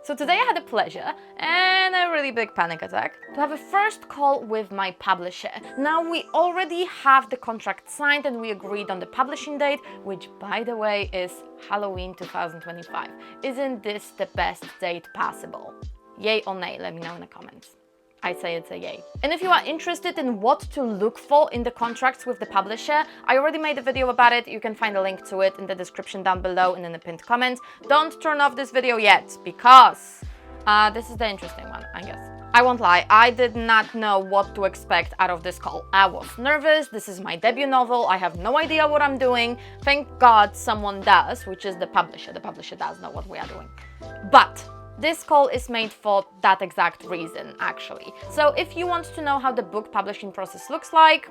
So today I had the pleasure and a really big panic attack to have a first call with my publisher. Now we already have the contract signed and we agreed on the publishing date, which by the way is Halloween 2025. Isn't this the best date possible? Yay or nay? Let me know in the comments. I say it's a yay. And if you are interested in what to look for in the contracts with the publisher, I already made a video about it. You can find a link to it in the description down below and in the pinned comment. Don't turn off this video yet, because this is the interesting one, I guess. I won't lie, I did not know what to expect out of this call. I was nervous. This is my debut novel. I have no idea what I'm doing. Thank God someone does, which is the publisher. The publisher does know what we are doing. But this call is made for that exact reason, actually. So if you want to know how the book publishing process looks like,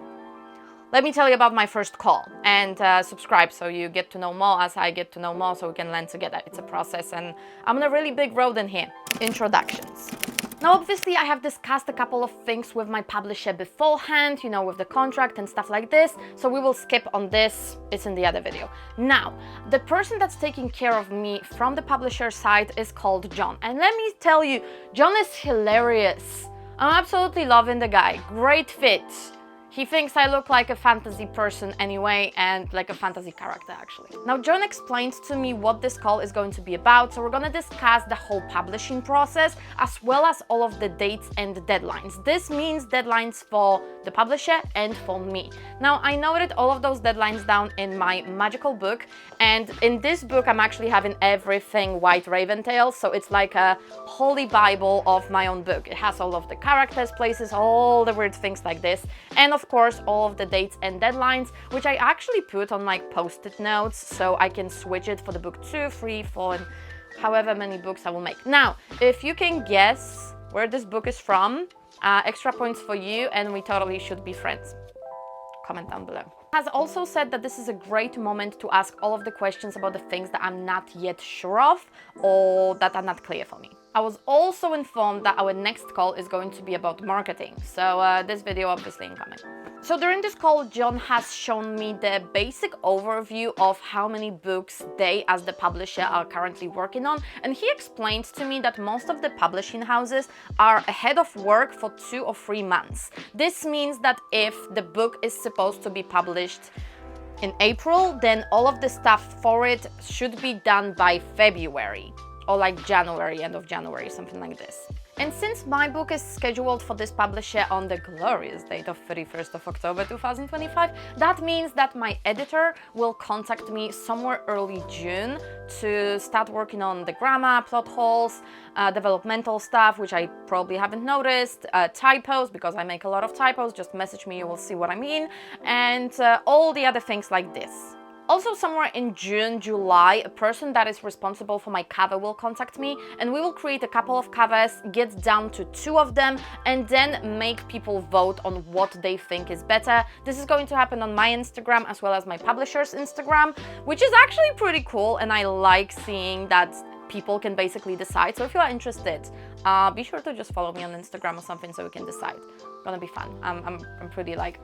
let me tell you about my first call, and subscribe so you get to know more as I get to know more, so we can learn together. It's a process and I'm on a really big road in here. Introductions. Now, obviously, I have discussed a couple of things with my publisher beforehand, you know, with the contract and stuff like this, so we will skip on this. It's in the other video. Now, the person that's taking care of me from the publisher side is called John. And let me tell you, John is hilarious. I'm absolutely loving the guy. Great fit. He thinks I look like a fantasy person anyway, and like a fantasy character actually. Now, John explained to me what this call is going to be about, so we're gonna discuss the whole publishing process as well as all of the dates and deadlines. This means deadlines for the publisher and for me. Now, I noted all of those deadlines down in my magical book, and in this book I'm actually having everything White Raventail, so it's like a holy bible of my own book. It has all of the characters, places, all the weird things like this, and of course all of the dates and deadlines, which I actually put on like post-it notes so I can switch it for the book 2, 3, 4 and however many books I will make. Now, if you can guess where this book is from, extra points for you, and we totally should be friends. Comment down below. Has also said that this is a great moment to ask all of the questions about the things that I'm not yet sure of or that are not clear for me. I was also informed that our next call is going to be about marketing, so this video obviously incoming. So during this call, John has shown me the basic overview of how many books they as the publisher are currently working on, and he explained to me that most of the publishing houses are ahead of work for 2 or 3 months. This means that if the book is supposed to be published in April, then all of the stuff for it should be done by February. Or like January, end of January, something like this. And since my book is scheduled for this publisher on the glorious date of 31st of October 2025, that means that my editor will contact me somewhere early June to start working on the grammar, plot holes, developmental stuff, which I probably haven't noticed, typos, because I make a lot of typos, just message me, you will see what I mean, and all the other things like this. Also, somewhere in June, July, a person that is responsible for my cover will contact me, and we will create a couple of covers, get down to 2 of them, and then make people vote on what they think is better. This is going to happen on my Instagram as well as my publisher's Instagram, which is actually pretty cool, and I like seeing that people can basically decide. So if you are interested, be sure to just follow me on Instagram or something so we can decide. It's gonna be fun. I'm pretty like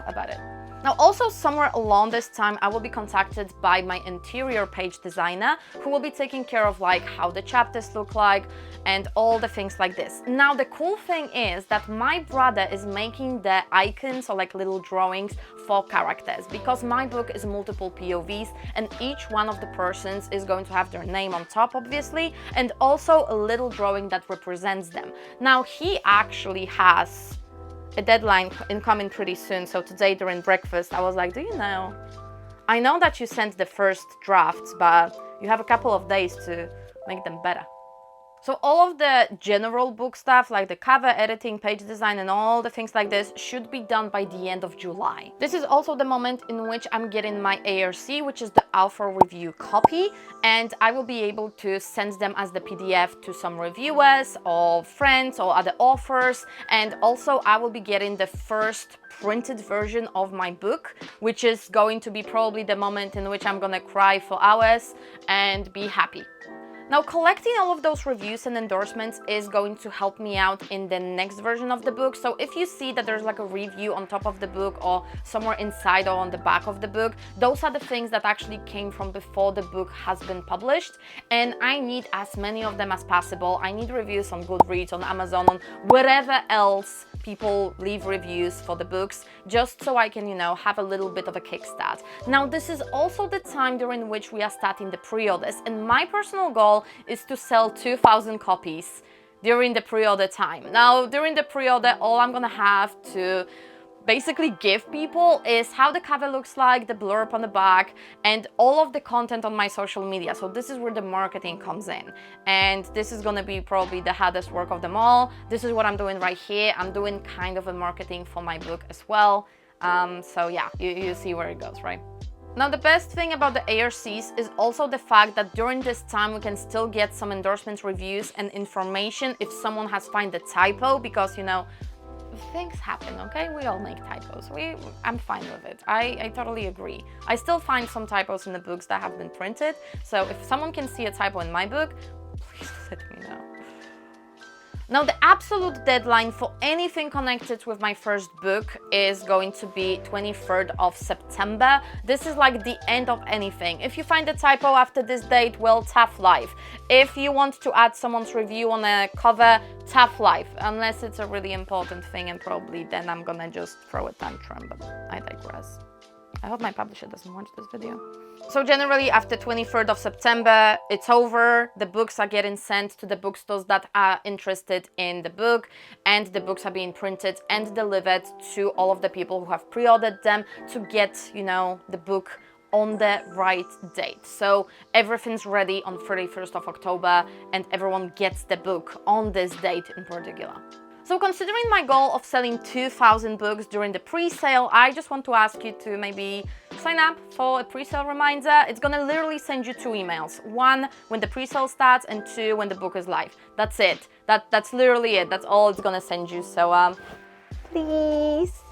about it. Now, also somewhere along this time, I will be contacted by my interior page designer, who will be taking care of like how the chapters look like and all the things like this. Now, the cool thing is that my brother is making the icons or like little drawings for characters, because my book is multiple POVs and each one of the persons is going to have their name on top, obviously, and also a little drawing that represents them. Now, he actually has a deadline incoming pretty soon, so today during breakfast I was like, do you know, I know that you sent the first drafts, but you have a couple of days to make them better. So all of the general book stuff, like the cover, editing, page design, and all the things like this should be done by the end of July. This is also the moment in which I'm getting my ARC, which is the author review copy, and I will be able to send them as the PDF to some reviewers or friends or other authors. And also I will be getting the first printed version of my book, which is going to be probably the moment in which I'm gonna cry for hours and be happy. Now, collecting all of those reviews and endorsements is going to help me out in the next version of the book. So if you see that there's like a review on top of the book or somewhere inside or on the back of the book, those are the things that actually came from before the book has been published. And I need as many of them as possible. I need reviews on Goodreads, on Amazon, on wherever else people leave reviews for the books, just so I can, have a little bit of a kickstart. Now, this is also the time during which we are starting the pre-orders, and my personal goal is to sell 2,000 copies during the pre-order time. Now, during the pre-order, all I'm gonna have to basically give people is how the cover looks like, the blurb on the back, and all of the content on my social media. So this is where the marketing comes in, and this is gonna be probably the hardest work of them all. This is what I'm doing right here. I'm doing kind of a marketing for my book as well. So yeah, you see where it goes, right? Now, the best thing about the ARCs is also the fact that during this time we can still get some endorsements, reviews, and information if someone has found a typo, because things happen, okay? We all make typos. I'm fine with it. I totally agree. I still find some typos in the books that have been printed. So if someone can see a typo in my book, please let me know. Now, the absolute deadline for anything connected with my first book is going to be 23rd of September. This is like the end of anything. If you find a typo after this date, well, tough life. If you want to add someone's review on a cover, tough life. Unless it's a really important thing, and probably then I'm gonna just throw a tantrum, but I digress. I hope my publisher doesn't watch this video. So generally after 23rd of September, it's over. The books are getting sent to the bookstores that are interested in the book, and the books are being printed and delivered to all of the people who have pre-ordered them to get, the book on the right date. So everything's ready on 31st of October, and everyone gets the book on this date in particular. So considering my goal of selling 2,000 books during the pre-sale, I just want to ask you to maybe sign up for a pre-sale reminder. It's gonna literally send you 2 emails. 1 when the pre-sale starts, and 2 when the book is live. That's it. That's literally it. That's all it's gonna send you. So please.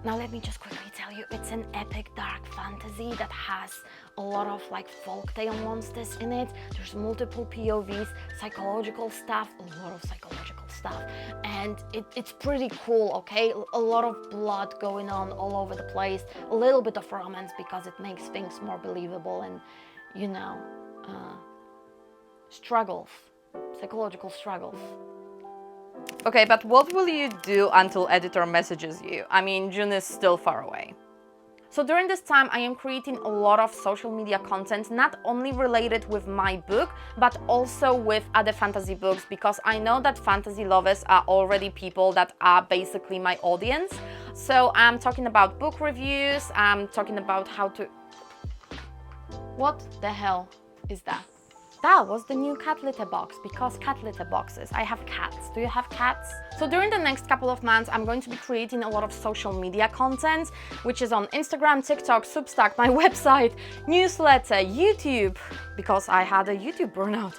Now let me just quickly tell you, it's an epic dark fantasy that has a lot of folktale monsters in it. There's multiple POVs, psychological stuff, a lot of psychological stuff, and it's pretty cool, okay? A lot of blood going on all over the place, a little bit of romance because it makes things more believable, and struggles, psychological struggles. Okay, but what will you do until editor messages you? I mean, June is still far away. So during this time, I am creating a lot of social media content, not only related with my book, but also with other fantasy books, because I know that fantasy lovers are already people that are basically my audience. So I'm talking about book reviews, I'm talking about how to... What the hell is that? That was the new cat litter box, because cat litter boxes. I have cats. Do you have cats? So during the next couple of months, I'm going to be creating a lot of social media content, which is on Instagram, TikTok, Substack, my website, newsletter, YouTube, because I had a YouTube burnout.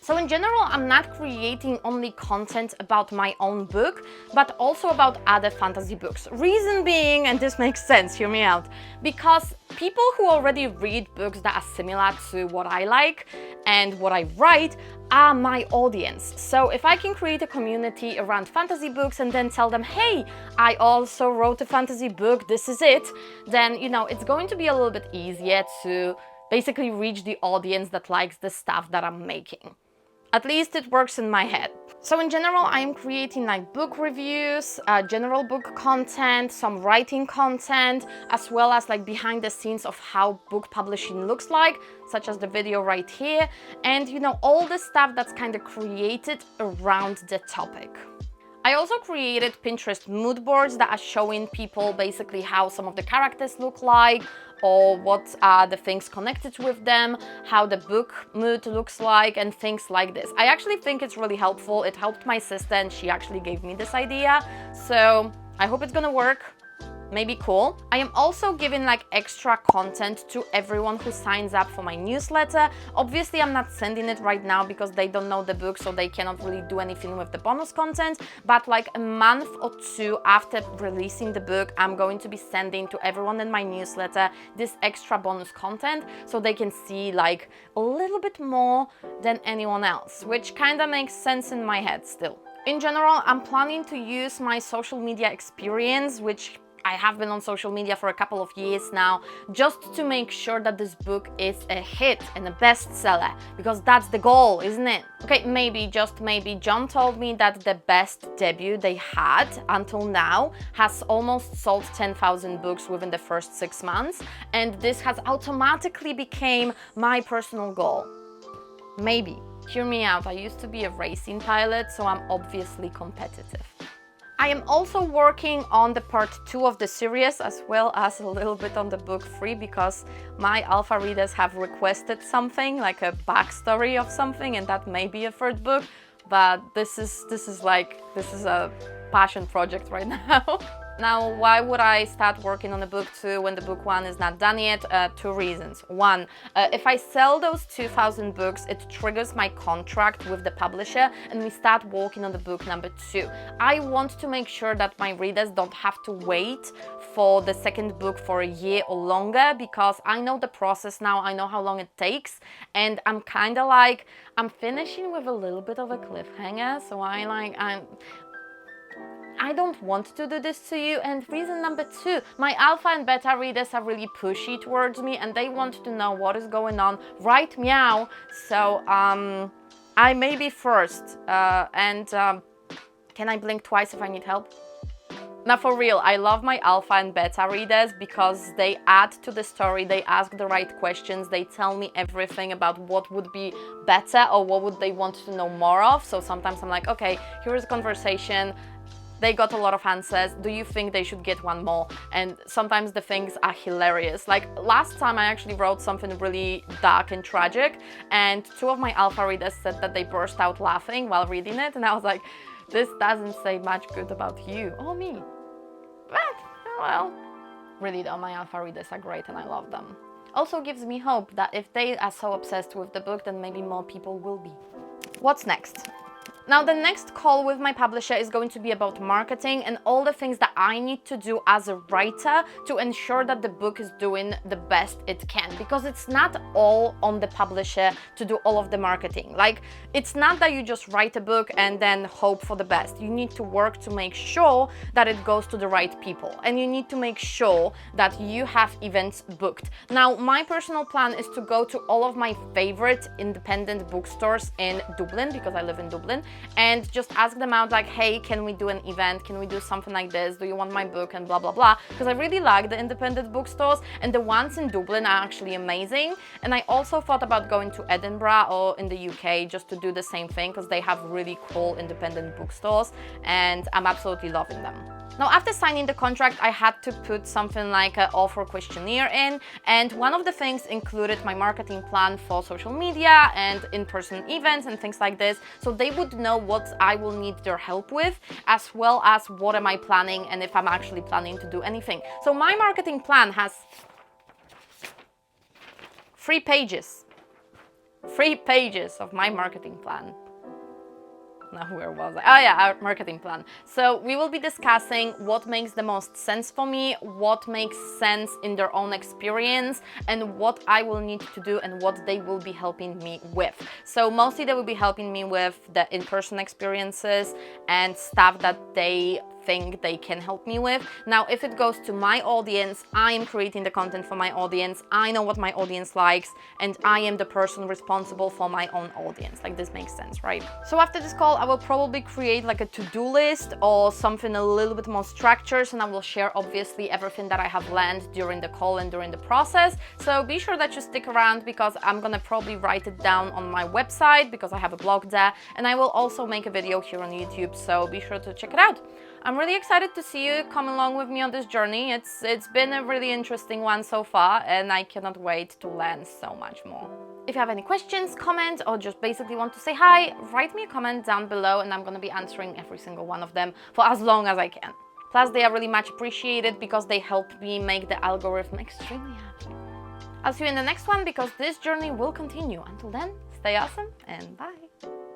So in general, I'm not creating only content about my own book, but also about other fantasy books. Reason being, and this makes sense, hear me out, because people who already read books that are similar to what I like and what I write are my audience. So if I can create a community around fantasy books and then tell them, hey, I also wrote a fantasy book, this is it, then, it's going to be a little bit easier to basically reach the audience that likes the stuff that I'm making. At least it works in my head. So in general, I am creating book reviews, general book content, some writing content, as well as behind the scenes of how book publishing looks like, such as the video right here, and all the stuff that's kind of created around the topic. I also created Pinterest mood boards that are showing people basically how some of the characters look like, or what are the things connected with them, how the book mood looks like, and things like this. I actually think it's really helpful. It helped my sister, and she actually gave me this idea. So I hope it's gonna work. maybe cool. I am also giving like extra content to everyone who signs up for my newsletter. Obviously, I'm not sending it right now because they don't know the book, so they cannot really do anything with the bonus content. But like a month or two after releasing the book, I'm going to be sending to everyone in my newsletter this extra bonus content so they can see like a little bit more than anyone else, which kind of makes sense in my head still. In general, I'm planning to use my social media experience, which I have been on social media for a couple of years now, just to make sure that this book is a hit and a bestseller, because that's the goal, isn't it? Okay, maybe, just maybe, John told me that the best debut they had until now has almost sold 10,000 books within the first 6 months, and this has automatically become my personal goal. Maybe. Hear me out, I used to be a racing pilot, so I'm obviously competitive. I am also working on the part 2 of the series, as well as a little bit on the book 3, because my alpha readers have requested something, like a backstory of something, and that may be a third book, but this is a passion project right now. Now, why would I start working on the book 2 when the book 1 is not done yet? 2 reasons. One, if I sell those 2,000 books, it triggers my contract with the publisher and we start working on the book number 2. I want to make sure that my readers don't have to wait for the second book for a year or longer, because I know the process now, I know how long it takes, and I'm kind of like, I'm finishing with a little bit of a cliffhanger, so I don't want to do this to you. And reason number 2, my alpha and beta readers are really pushy towards me and they want to know what is going on right meow. So I may be first can I blink twice if I need help? Now for real, I love my alpha and beta readers because they add to the story, they ask the right questions, they tell me everything about what would be better or what would they want to know more of. So sometimes I'm like, okay, here's a conversation. They got a lot of answers. Do you think they should get one more? And sometimes the things are hilarious. Like last time I actually wrote something really dark and tragic, and 2 of my alpha readers said that they burst out laughing while reading it, and I was like, this doesn't say much good about you or me. But, well, really though, my alpha readers are great and I love them. Also gives me hope that if they are so obsessed with the book, then maybe more people will be. What's next? Now, the next call with my publisher is going to be about marketing and all the things that I need to do as a writer to ensure that the book is doing the best it can, because it's not all on the publisher to do all of the marketing. Like, it's not that you just write a book and then hope for the best. You need to work to make sure that it goes to the right people, and you need to make sure that you have events booked. Now, my personal plan is to go to all of my favorite independent bookstores in Dublin, because I live in Dublin, and just ask them out like, hey, can we do an event? Can we do something like this? Do you want my book? And blah, blah, blah. Because I really like the independent bookstores, and the ones in Dublin are actually amazing. And I also thought about going to Edinburgh or in the UK just to do the same thing, because they have really cool independent bookstores and I'm absolutely loving them. Now, after signing the contract, I had to put something like an offer questionnaire in, and one of the things included my marketing plan for social media and in-person events and things like this, so they would know what I will need their help with, as well as what am I planning and if I'm actually planning to do anything. So my marketing plan has 3 pages. 3 pages of my marketing plan. Now, where was I? Oh yeah, our marketing plan. So we will be discussing what makes the most sense for me, what makes sense in their own experience, and what I will need to do and what they will be helping me with. So mostly they will be helping me with the in-person experiences and stuff that they think they can help me with. Now, if it goes to my audience, I am creating the content for my audience. I know what my audience likes, and I am the person responsible for my own audience. Like, this makes sense, right? So after this call, I will probably create like a to-do list or something a little bit more structured, and I will share obviously everything that I have learned during the call and during the process. So be sure that you stick around, because I'm gonna probably write it down on my website, because I have a blog there, and I will also make a video here on YouTube, so be sure to check it out. I'm really excited to see you come along with me on this journey. It's been a really interesting one so far, and I cannot wait to learn so much more. If you have any questions, comments, or just basically want to say hi, write me a comment down below and I'm gonna be answering every single one of them for as long as I can. Plus, they are really much appreciated because they help me make the algorithm extremely happy. I'll see you in the next one because this journey will continue. Until then, stay awesome and bye!